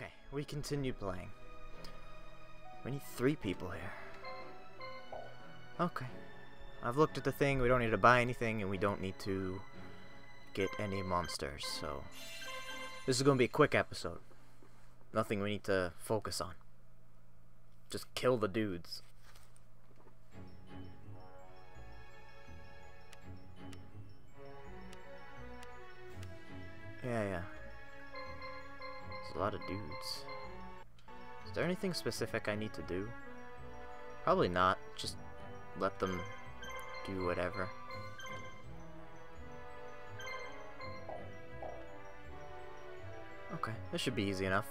Okay, we continue playing. We need 3 people here. Okay. I've looked at the thing, we don't need to buy anything, and we don't need to get any monsters, so... This is going to be a quick episode. Nothing we need to focus on. Just kill the dudes. Yeah. There's a lot of dudes. Is there anything specific I need to do? Probably not. Just let them do whatever. Okay, this should be easy enough.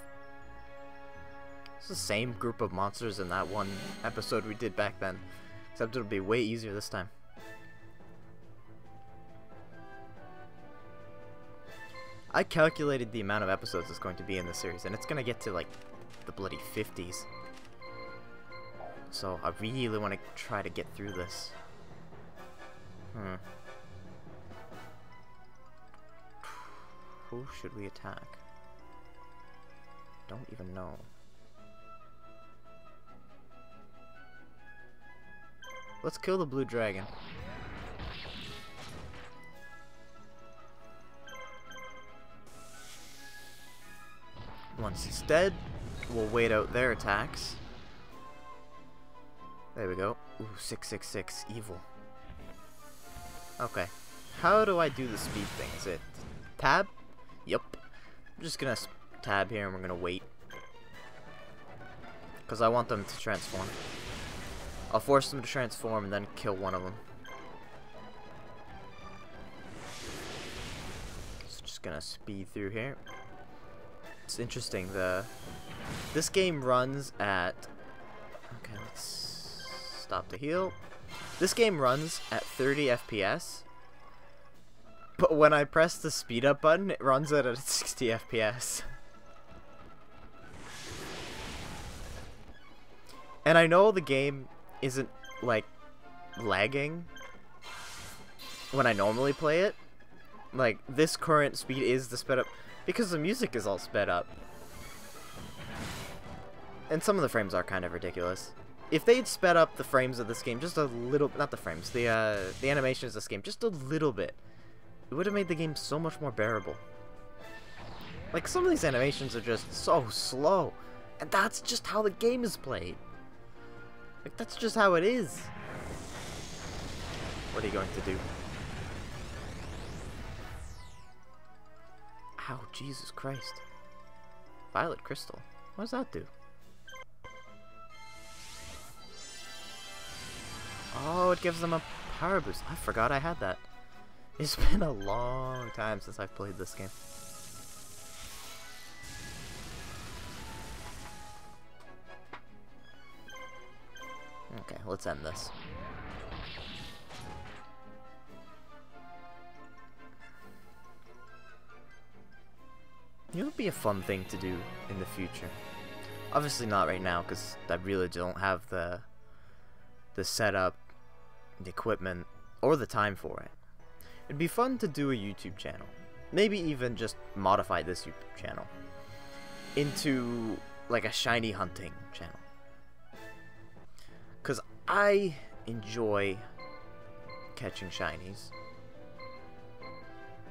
It's the same group of monsters in that one episode we did back then, except it'll be way easier this time. I calculated the amount of episodes that's going to be in this series, and it's going to get to like the bloody 50s. So I really want to try to get through this. Who should we attack? Don't even know. Let's kill the blue dragon. Once he's dead, we'll wait out their attacks. There we go. Ooh, 666, evil. Okay. How do I do the speed thing? Is it tab? Yep. I'm just gonna tab here and we're gonna wait. Because I want them to transform. I'll force them to transform and then kill one of them. So just gonna speed through here. It's interesting, this game runs at... Okay, let's stop the heal. This game runs at 30 FPS, but when I press the speed up button, it runs at 60 FPS. And I know the game isn't, like, lagging when I normally play it. Like, this current speed is the sped up, because the music is all sped up. And some of the frames are kind of ridiculous. If they'd sped up the frames of this game just a little, not the frames, the animations of this game just a little bit, it would have made the game so much more bearable. Like, some of these animations are just so slow, and that's just how the game is played. Like, that's just how it is. What are you going to do? Ow, Jesus Christ. Violet crystal. What does that do? Oh, it gives them a power boost. I forgot I had that. It's been a long time since I've played this game. Okay, let's end this. It would be a fun thing to do in the future. Obviously not right now, because I really don't have the setup, the equipment, or the time for it. It'd be fun to do a YouTube channel. Maybe even just modify this YouTube channel into like a shiny hunting channel. Because I enjoy catching shinies.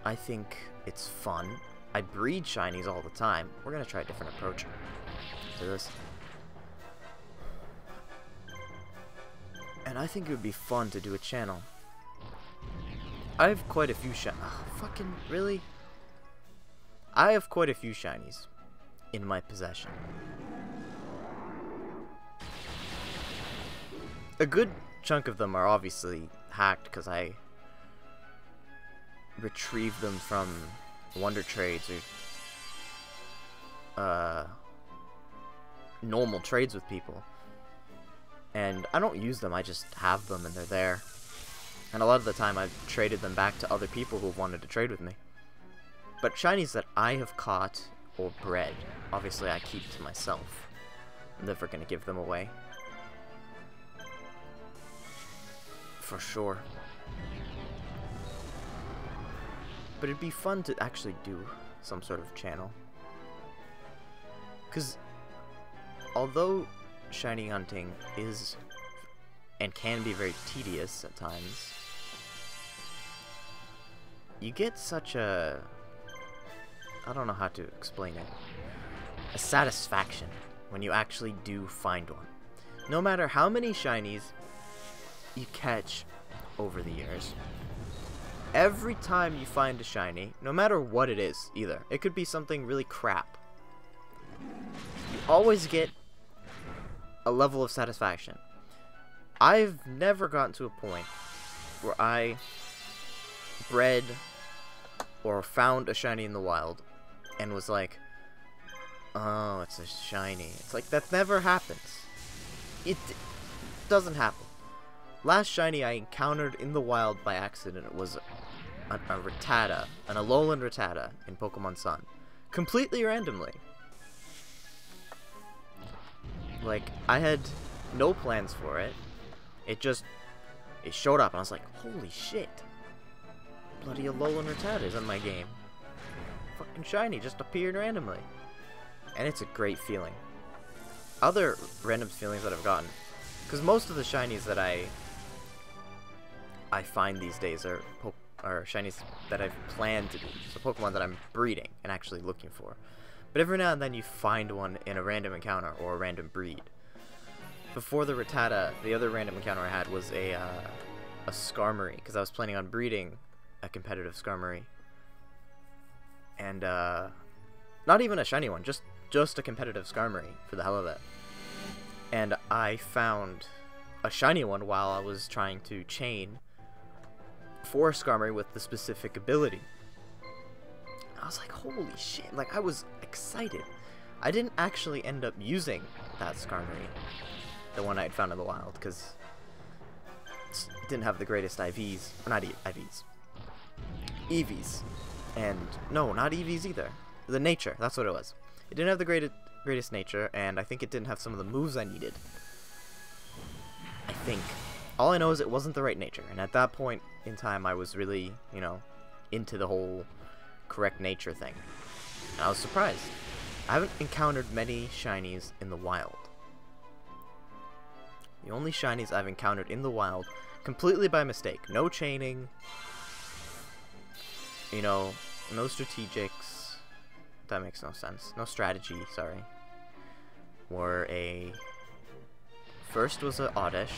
I think it's fun. I breed shinies all the time. We're going to try a different approach to this. And I think it would be fun to do a channel. I have quite a few fucking, really? I have quite a few shinies in my possession. A good chunk of them are obviously hacked because I retrieve them from Wonder Trades or normal trades with people. And I don't use them, I just have them and they're there. And a lot of the time I've traded them back to other people who've wanted to trade with me. But shinies that I have caught or bred, obviously I keep to myself. I'm never going to give them away. For sure. But it'd be fun to actually do some sort of channel. Because although shiny hunting is and can be very tedious at times, you get such a, I don't know how to explain it, a satisfaction when you actually do find one. No matter how many shinies you catch over the years, every time you find a shiny, no matter what it is either, it could be something really crap, you always get a level of satisfaction. I've never gotten to a point where I bred or found a shiny in the wild and was like, oh, it's a shiny. It's like, that never happens. It doesn't happen. Last shiny I encountered in the wild by accident was a Rattata, an Alolan Rattata in Pokemon Sun. Completely randomly. Like, I had no plans for it. It showed up and I was like, holy shit. Bloody Alolan Rattata is in my game. Fucking shiny, just appeared randomly. And it's a great feeling. Other random feelings that I've gotten, because most of the shinies that I find these days are shinies that I've planned to be, so Pokemon that I'm breeding and actually looking for. But every now and then you find one in a random encounter or a random breed. Before the Rattata, the other random encounter I had was a Skarmory, because I was planning on breeding a competitive Skarmory. And not even a shiny one, just a competitive Skarmory for the hell of it. And I found a shiny one while I was trying to chain for Skarmory with the specific ability. I was like, holy shit, like, I was excited. I didn't actually end up using that Skarmory, the one I had found in the wild, because it didn't have the greatest IVs, or not IVs, EVs, and no, not EVs either, the nature, that's what it was. It didn't have the greatest nature, and I think it didn't have some of the moves I needed. I think. All I know is it wasn't the right nature, and at that point in time I was really, you know, into the whole correct nature thing. And I was surprised. I haven't encountered many shinies in the wild. The only shinies I've encountered in the wild, completely by mistake, no chaining, you know, no strategics, that makes no sense, no strategy, sorry, were first was a Oddish,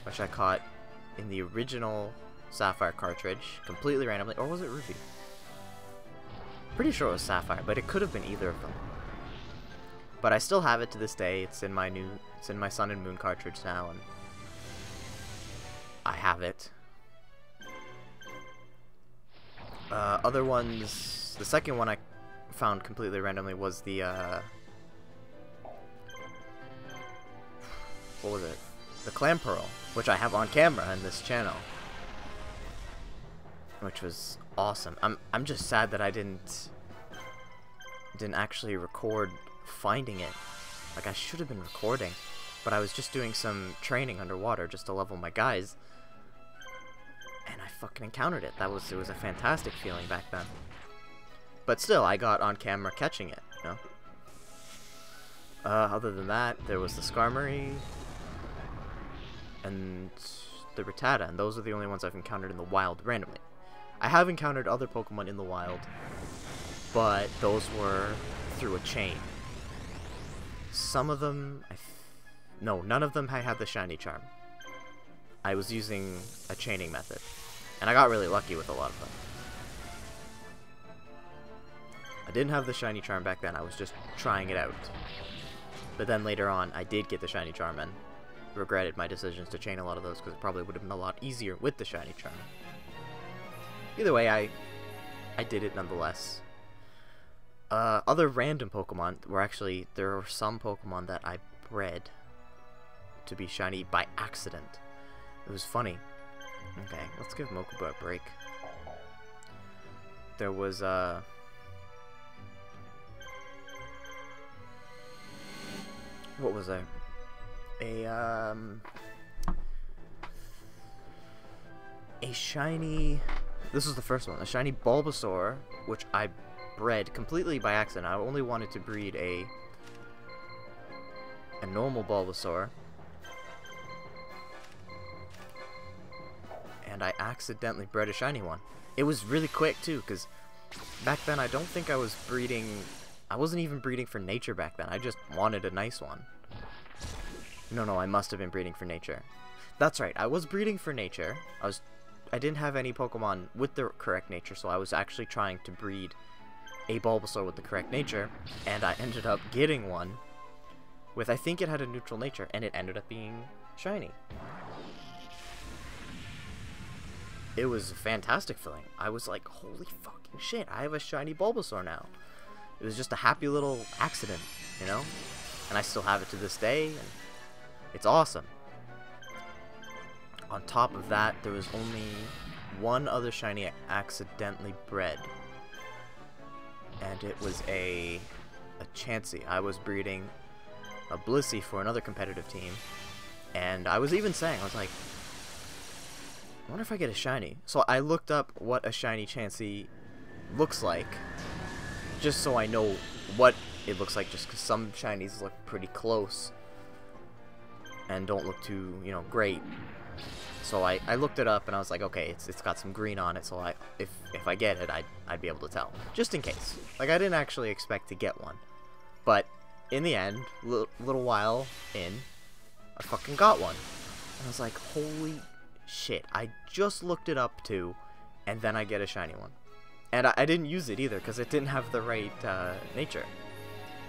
which I caught in the original Sapphire cartridge, completely randomly, or was it Ruby? Pretty sure it was Sapphire, but it could have been either of them. But I still have it to this day. It's in my Sun and Moon cartridge now, and I have it. Other ones, the second one I found completely randomly was the what was it? The Clamperl, which I have on camera in this channel, which was awesome. I'm just sad that I didn't actually record finding it. Like, I should have been recording, but I was just doing some training underwater just to level my guys, and I fucking encountered it. It was a fantastic feeling back then. But still, I got on camera catching it, you know. Other than that, there was the Skarmory and the Rattata, and those are the only ones I've encountered in the wild randomly. I have encountered other Pokemon in the wild, but those were through a chain. Some of them, no, none of them I had the shiny charm. I was using a chaining method, and I got really lucky with a lot of them. I didn't have the shiny charm back then, I was just trying it out. But then later on, I did get the shiny charm and regretted my decisions to chain a lot of those, because it probably would have been a lot easier with the shiny charm. Either way, I did it nonetheless. Other random Pokemon were actually, there were some Pokemon that I bred to be shiny by accident. It was funny. Okay, let's give Mokuba a break. There was, what was there? A shiny, this was the first one, a shiny Bulbasaur, which I bred completely by accident. I only wanted to breed a normal Bulbasaur. And I accidentally bred a shiny one. It was really quick too, because back then I don't think I was breeding... I wasn't even breeding for nature back then. I just wanted a nice one. No, I must have been breeding for nature. That's right, I was breeding for nature. I didn't have any Pokemon with the correct nature, so I was actually trying to breed a Bulbasaur with the correct nature, and I ended up getting one with, I think it had a neutral nature, and it ended up being shiny. It was a fantastic feeling. I was like, holy fucking shit, I have a shiny Bulbasaur now. It was just a happy little accident, you know? And I still have it to this day, and it's awesome. On top of that, there was only one other shiny I accidentally bred. And it was a Chansey. I was breeding a Blissey for another competitive team. And I was even saying, I was like, I wonder if I get a shiny. So I looked up what a shiny Chansey looks like, just so I know what it looks like, just because some shinies look pretty close and don't look too, you know, great. So I looked it up and I was like, okay, it's got some green on it, so if I get it, I'd be able to tell, just in case. Like, I didn't actually expect to get one, but in the end, little while in, I fucking got one, and I was like, holy shit! I just looked it up too, and then I get a shiny one, and I didn't use it either because it didn't have the right nature.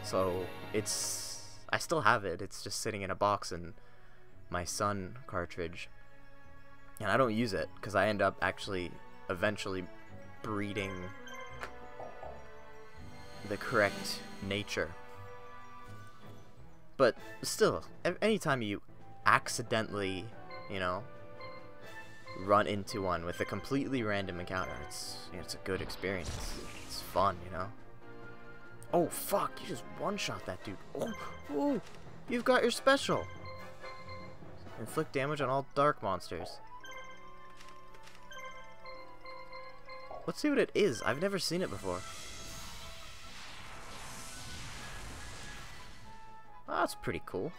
So I still have it. It's just sitting in a box in my Sun cartridge. And I don't use it, because I end up actually eventually breeding the correct nature. But still, anytime you accidentally, you know, run into one with a completely random encounter, it's a good experience. It's fun, you know. Oh, fuck, you just one-shot that dude. Oh, you've got your special. Inflict damage on all dark monsters. Let's see what it is. I've never seen it before. Oh, that's pretty cool.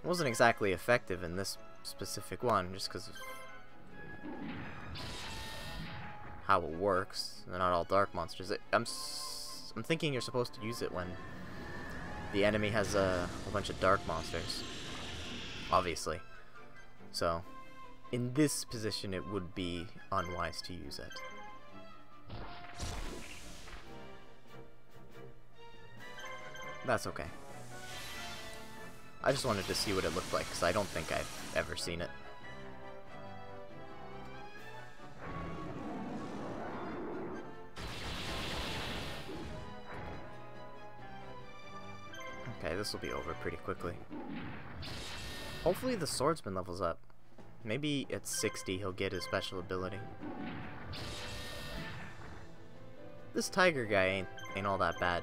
It wasn't exactly effective in this specific one, just because of how it works. They're not all dark monsters. I'm thinking you're supposed to use it when the enemy has a bunch of dark monsters, obviously. So in this position, it would be unwise to use it. That's okay. I just wanted to see what it looked like, because I don't think I've ever seen it. Okay, this will be over pretty quickly. Hopefully the swordsman levels up. Maybe at 60 he'll get his special ability. This tiger guy ain't all that bad.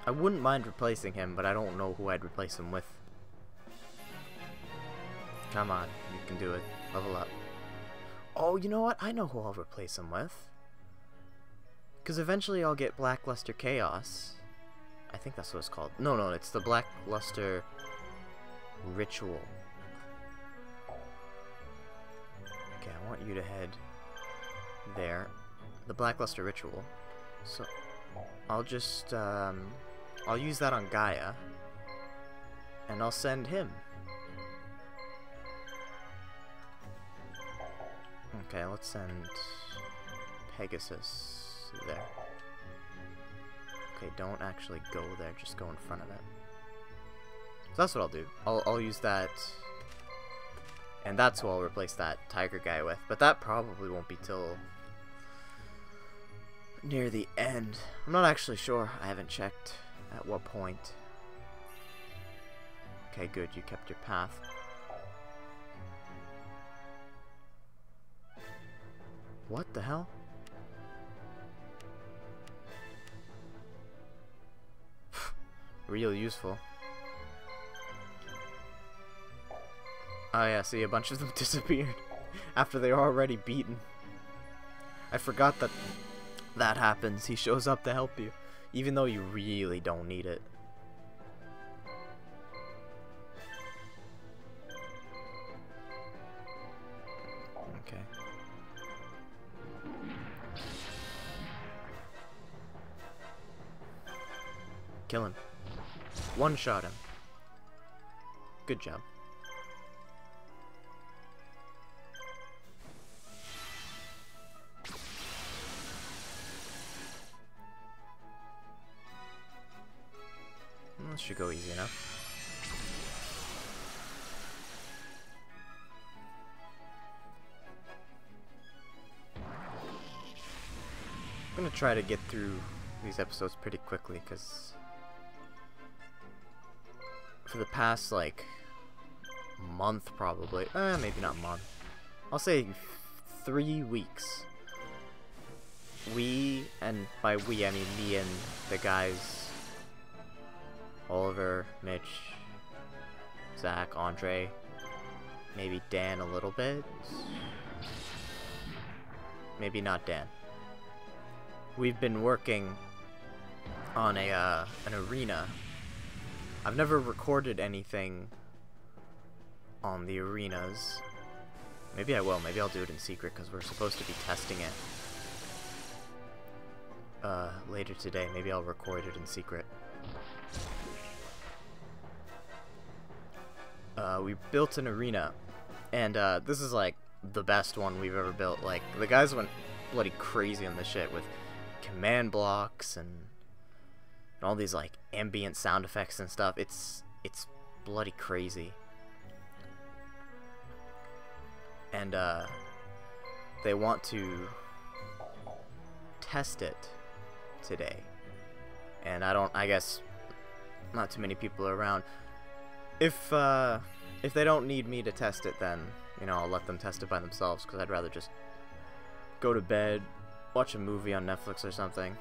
I wouldn't mind replacing him, but I don't know who I'd replace him with. Come on, you can do it. Level up. Oh, you know what? I know who I'll replace him with. Because eventually I'll get Blackluster Chaos. I think that's what it's called. No, it's the Blackluster Ritual. Okay, I want you to head there. The Blackluster Ritual. So, I'll just, I'll use that on Gaia. And I'll send him. Okay, let's send Pegasus there. Okay, don't actually go there, just go in front of it. So that's what I'll do. I'll use that, and that's who I'll replace that tiger guy with. But that probably won't be till near the end. I'm not actually sure. I haven't checked at what point. Okay, good. You kept your path. What the hell? Real useful. Oh yeah, see, a bunch of them disappeared after they were already beaten. I forgot that that happens, he shows up to help you, even though you really don't need it. Okay. Kill him. One shot him. Good job. This should go easy enough. I'm gonna try to get through these episodes pretty quickly, because for the past, like, month probably, maybe not month, I'll say 3 weeks, and by we I mean me and the guys, Oliver, Mitch, Zach, Andre, maybe Dan a little bit, maybe not Dan. We've been working on an arena. I've never recorded anything on the arenas. Maybe I will. Maybe I'll do it in secret, because we're supposed to be testing it later today. Maybe I'll record it in secret. We built an arena, and this is like the best one we've ever built. Like, the guys went bloody crazy on the shit with command blocks and all these like ambient sound effects and stuff. It's bloody crazy. And they want to test it today, and I guess not too many people are around. If they don't need me to test it, then, you know, I'll let them test it by themselves, because I'd rather just go to bed, watch a movie on Netflix or something,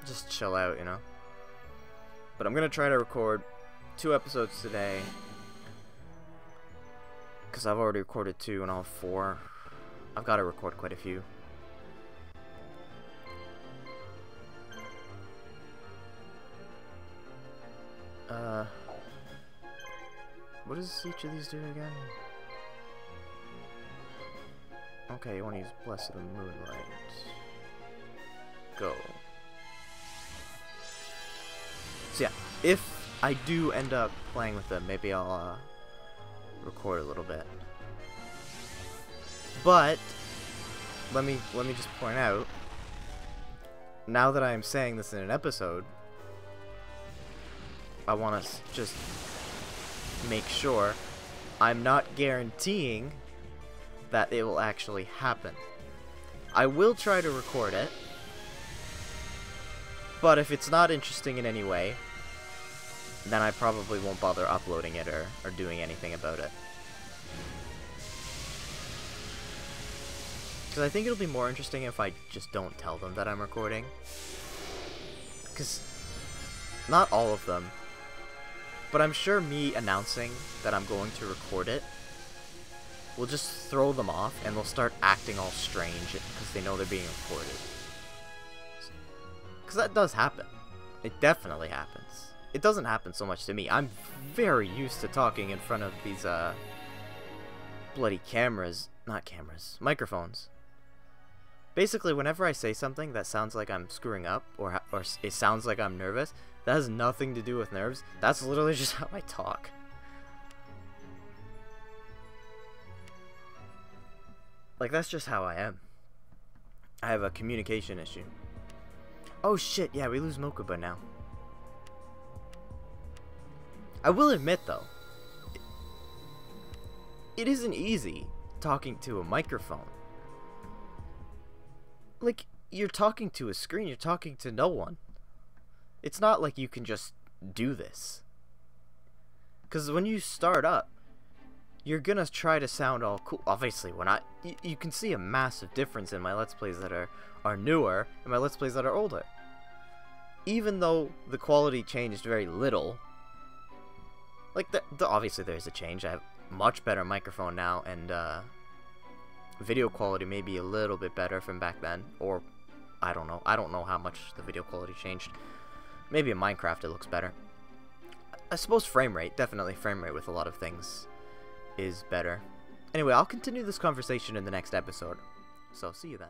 just chill out, you know. But I'm gonna try to record 2 episodes today, because I've already recorded 2 and I'll have 4. I've got to record quite a few. What does each of these do again? Okay, you want to use Bless of the Moonlight. Go. So yeah, if I do end up playing with them, maybe I'll record a little bit. But let me just point out, now that I am saying this in an episode, I want to just make sure I'm not guaranteeing that it will actually happen. I will try to record it, but if it's not interesting in any way, then I probably won't bother uploading it or doing anything about it. Because I think it'll be more interesting if I just don't tell them that I'm recording. Because not all of them, but I'm sure me announcing that I'm going to record it will just throw them off, and they'll start acting all strange because they know they're being recorded. Because that does happen. It definitely happens. It doesn't happen so much to me. I'm very used to talking in front of these bloody microphones. Basically, whenever I say something that sounds like I'm screwing up, or it sounds like I'm nervous, that has nothing to do with nerves. That's literally just how I talk. Like, that's just how I am. I have a communication issue. Oh shit, yeah, we lose Mokuba now. I will admit, though, it isn't easy talking to a microphone. Like, you're talking to a screen, you're talking to no one. It's not like you can just do this. Because when you start up, you're gonna try to sound all cool. Obviously, you can see a massive difference in my Let's Plays that are newer and my Let's Plays that are older. Even though the quality changed very little, like, obviously there's a change. I have much better microphone now, and video quality may be a little bit better from back then, or I don't know. I don't know how much the video quality changed. Maybe in Minecraft it looks better. I suppose frame rate, definitely frame rate with a lot of things is better. Anyway, I'll continue this conversation in the next episode. So, see you then.